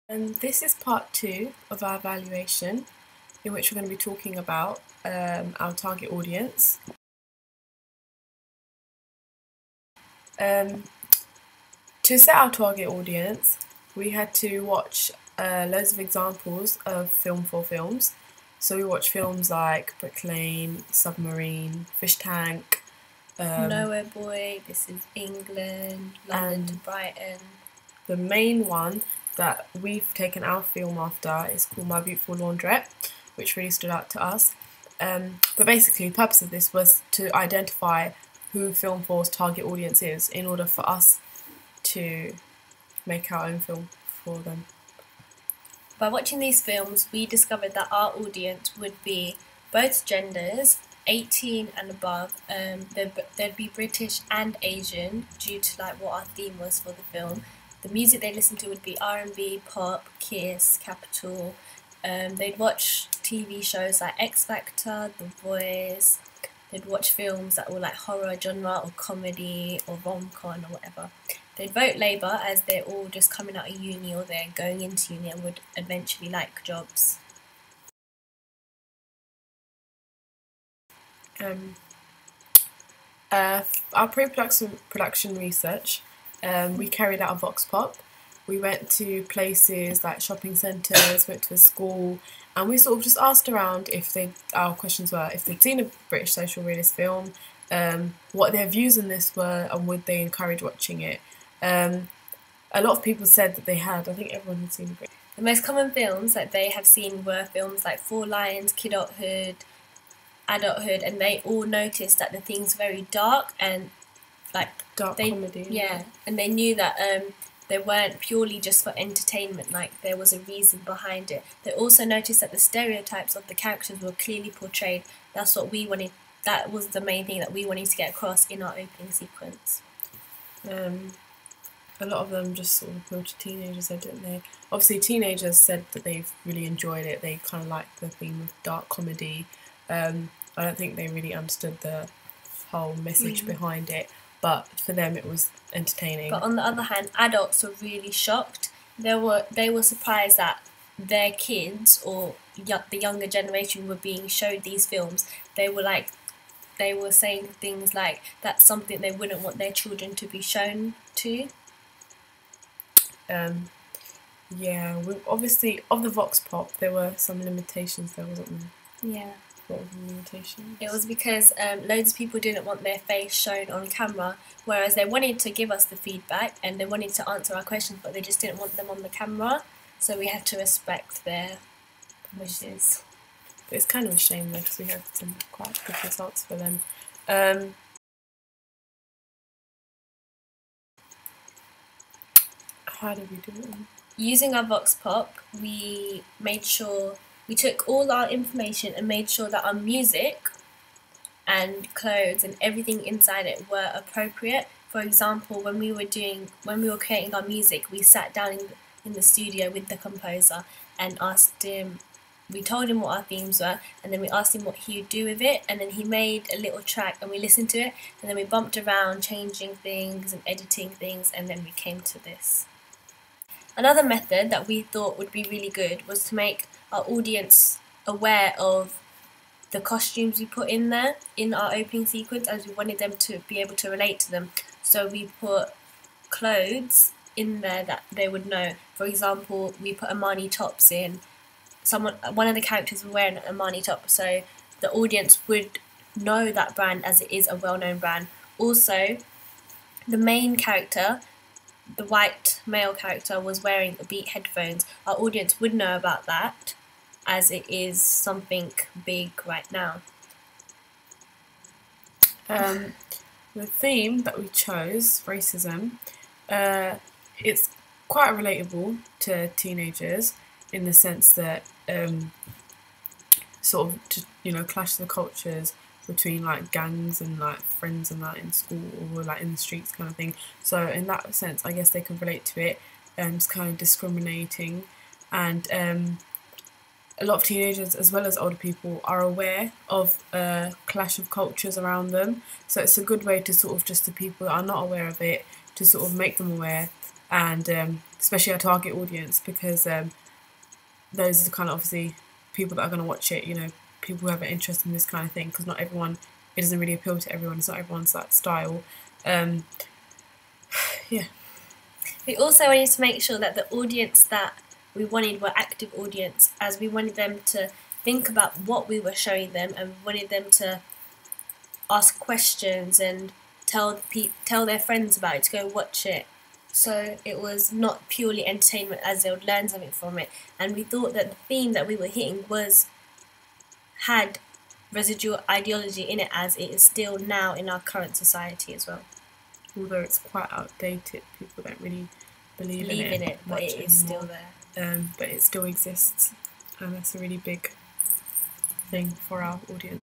This is part 2 of our evaluation, in which we're going to be talking about our target audience. To set our target audience, we had to watch loads of examples of Film 4 films. So we watched films like Brick Lane, Submarine, Fish Tank, Nowhere Boy, This Is England, London to Brighton. The main one that we've taken our film after is called My Beautiful Laundrette, which really stood out to us. But basically the purpose of this was to identify who Film 4's target audience is in order for us to make our own film for them. By watching these films, we discovered that our audience would be both genders, 18 and above. They'd be British and Asian due to what our theme was for the film. The music they listened to would be R&B, pop, Kiss, Capital. They'd watch TV shows like X Factor, The Voice. They'd watch films that were horror genre or comedy or rom-com or whatever. They'd vote Labour as they're all just coming out of uni or they're going into uni and would eventually like jobs. Our pre-production research, we carried out a vox pop. We went to places like shopping centres, went to a school, and we sort of just asked around our questions were if they'd seen a British social realist film, what their views on this were, and would they encourage watching it. A lot of people said that they had. I think everyone had seen it. The most common films that they have seen were films like Four Lions, Kidulthood, Adulthood, and they all noticed that the themes were very dark and dark comedy. Yeah, and they knew that they weren't purely just for entertainment, there was a reason behind it. They also noticed that the stereotypes of the characters were clearly portrayed. That's what we wanted. That was the main thing that we wanted to get across in our opening sequence. A lot of them just sort of appealed to teenagers, didn't they? Obviously, teenagers said that they've really enjoyed it. They kind of liked the theme of dark comedy. I don't think they really understood the whole message behind it, but for them it was entertaining. But on the other hand, adults were really shocked. They were surprised that their kids or the younger generation were being showed these films. They were saying things like that's something they wouldn't want their children to be shown to. Yeah, obviously of the vox pop there were some limitations there, wasn't there? Yeah. What were the limitations? It was because loads of people didn't want their face shown on camera, whereas they wanted to give us the feedback and they wanted to answer our questions, but they just didn't want them on the camera, so we had to respect their wishes. It's kind of a shame though, because we had some quite good results for them. How did we do it? Using our vox pop, we took all our information and made sure that our music and clothes and everything inside it were appropriate. For example, when we were creating our music, we sat down in the studio with the composer and asked him. We told him what our themes were, and then we asked him what he would do with it, and then he made a little track and we listened to it, and then we bumped around, changing things and editing things, and then we came to this. Another method that we thought would be really good was to make our audience aware of the costumes we put in there in our opening sequence, as we wanted them to be able to relate to them. So we put clothes in there that they would know. For example, we put Armani tops in. One of the characters were wearing an Armani top, so the audience would know that brand as it is a well-known brand. Also, the main character, the white male character, was wearing Beat headphones. Our audience would know about that, as it is something big right now. The theme that we chose, racism, it's quite relatable to teenagers in the sense that sort of to clash the cultures between gangs and friends and that in school or in the streets kind of thing. So in that sense, I guess they can relate to it. It's kind of discriminating, and a lot of teenagers as well as older people are aware of clash of cultures around them. So it's a good way to sort of just to people that are not aware of it to sort of make them aware, and especially our target audience, because those are the kind of obviously people that are going to watch it, you know, people who have an interest in this kind of thing, because not everyone, it doesn't really appeal to everyone, it's not everyone's like style. Yeah. We also wanted to make sure that the audience that we wanted were active audience, as we wanted them to think about what we were showing them, and we wanted them to ask questions and tell their friends about it, to go watch it. So it was not purely entertainment, as they would learn something from it. And we thought that the theme that we were hitting had residual ideology in it, as it is still now in our current society as well. Although it's quite outdated, people don't really believe in it, but it is anymore. still there. But it still exists, and that's a really big thing for our audience.